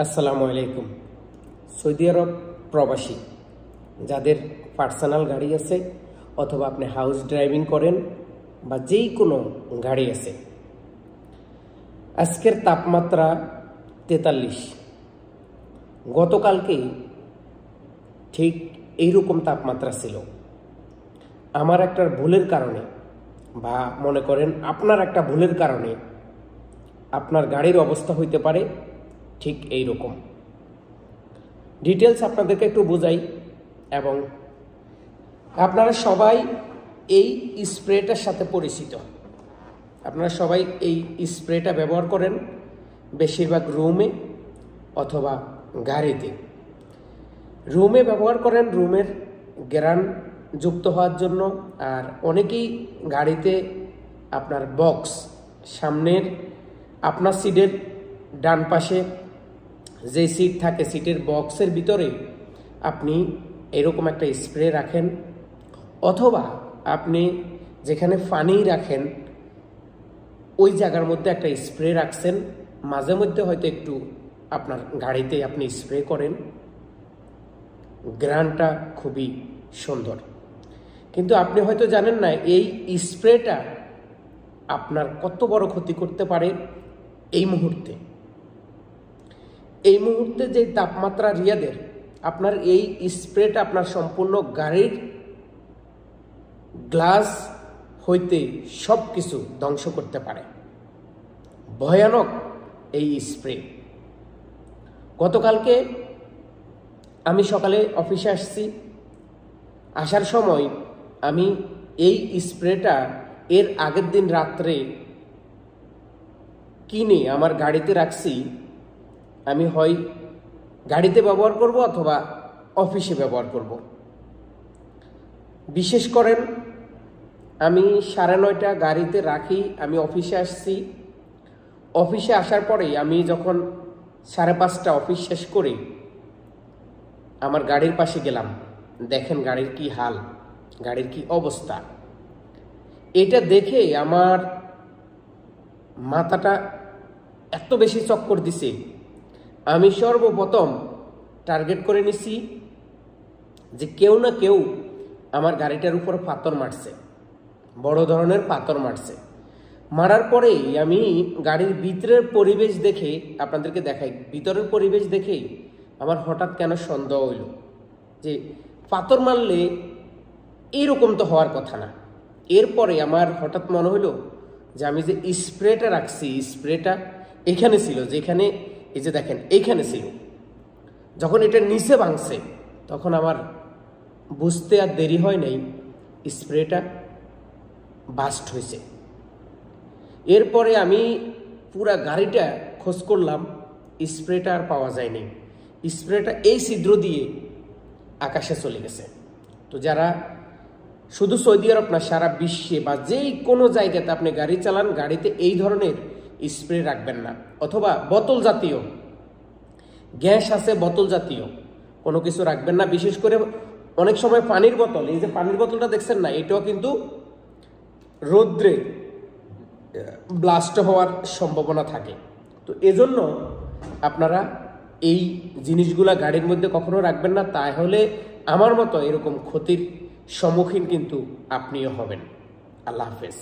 আসসালামু আলাইকুম। সৌদি আরব প্রবাসী যাদের পার্সোনাল গাড়ি আছে অথবা আপনি হাউস ড্রাইভিং করেন বা যেই কোনো গাড়ি আছে, আজকের তাপমাত্রা 43। গতকালকে ঠিক এইরকম তাপমাত্রা ছিল। আমার একটা ভুলের কারণে বা মনে করেন আপনার একটা ভুলের কারণে আপনার গাড়ির অবস্থা হইতে পারে ঠিক এই রকম। ডিটেলস আপনাদেরকে একটু বোঝাই। এবং আপনারা সবাই এই স্প্রেটার সাথে পরিচিত। আপনারা সবাই এই স্প্রেটা ব্যবহার করেন বেশিরভাগ রুমে অথবা গাড়িতে। রুমে ব্যবহার করেন রুমের গ্যারান যুক্ত হওয়ার জন্য, আর অনেকেই গাড়িতে আপনার বক্স সামনের আপনার সিটের ডান পাশে যে সিট থাকে সিটের বক্সের ভিতরে আপনি এরকম একটা স্প্রে রাখেন, অথবা আপনি যেখানে পানি রাখেন ওই জায়গার মধ্যে একটা স্প্রে রাখছেন। মাঝে মধ্যে হয়তো একটু আপনার গাড়িতে আপনি স্প্রে করেন, গ্রানটা খুবই সুন্দর। কিন্তু আপনি হয়তো জানেন না এই স্প্রেটা আপনার কত বড় ক্ষতি করতে পারে। এই মুহূর্তে যে তাপমাত্রা রিয়াদের, আপনার এই স্প্রেটা আপনার সম্পূর্ণ গাড়ির গ্লাস হইতে সব কিছু ধ্বংস করতে পারে। ভয়ানক এই স্প্রে। গতকালকে আমি সকালে অফিসে আসছি, আসার সময় আমি এই স্প্রেটা এর আগের দিন রাত্রে কিনে আমার গাড়িতে রাখছি। আমি হয় গাড়িতে ব্যবহার করব অথবা অফিসে ব্যবহার করব। বিশেষ করেন আমি 9:30 গাড়িতে রাখি, আমি অফিসে আসছি। অফিসে আসার পরেই আমি যখন 5:30 অফিস শেষ করে আমার গাড়ির পাশে গেলাম, দেখেন গাড়ির কি হাল, গাড়ির কি অবস্থা। এটা দেখে আমার মাথাটা এত বেশি চক্কর দিছে। আমি সর্বপ্রথম টার্গেট করে নিছি যে কেউ না কেউ আমার গাড়িটার উপর পাথর মারছে, বড় ধরনের পাথর মারছে। মারার পরেই আমি গাড়ির ভিতরের পরিবেশ দেখে আপনাদেরকে দেখাই। ভিতরের পরিবেশ দেখে আমার হঠাৎ কেন সন্দেহ হইল যে পাথর মারলে এরকম তো হওয়ার কথা না। এরপরে আমার হঠাৎ মনে হলো যে আমি যে স্প্রেটা রাখছি, স্প্রেটা এখানে ছিল, যেখানে এই যে দেখেন এইখানে ছিল। যখন এটা নিচে ভাঙছে তখন আমার বুঝতে আর দেরি হয় নাই, স্প্রেটা বাস্ট হয়েছে। এরপরে আমি পুরা গাড়িটা খোঁজ করলাম, স্প্রেটা আর পাওয়া যায়নি। স্প্রেটা এই ছিদ্র দিয়ে আকাশে চলে গেছে। তো যারা শুধু সৌদি আরব না, সারা বিশ্বে বা যেই কোনো জায়গাতে আপনি গাড়ি চালান, গাড়িতে এই ধরনের স্প্রে রাখবেন না। অথবা বোতল জাতীয়, গ্যাস আছে বোতল জাতীয় কোনো কিছু রাখবেন না। বিশেষ করে অনেক সময় পানির বোতল, এই যে পানির বোতলটা দেখছেন না, এটাও কিন্তু রৌদ্রে ব্লাস্ট হওয়ার সম্ভাবনা থাকে। তো এজন্য আপনারা এই জিনিসগুলা গাড়ির মধ্যে কখনো রাখবেন না, তাহলে আমার মতো এরকম ক্ষতির সম্মুখীন কিন্তু আপনিও হবেন। আল্লাহ হাফেজ।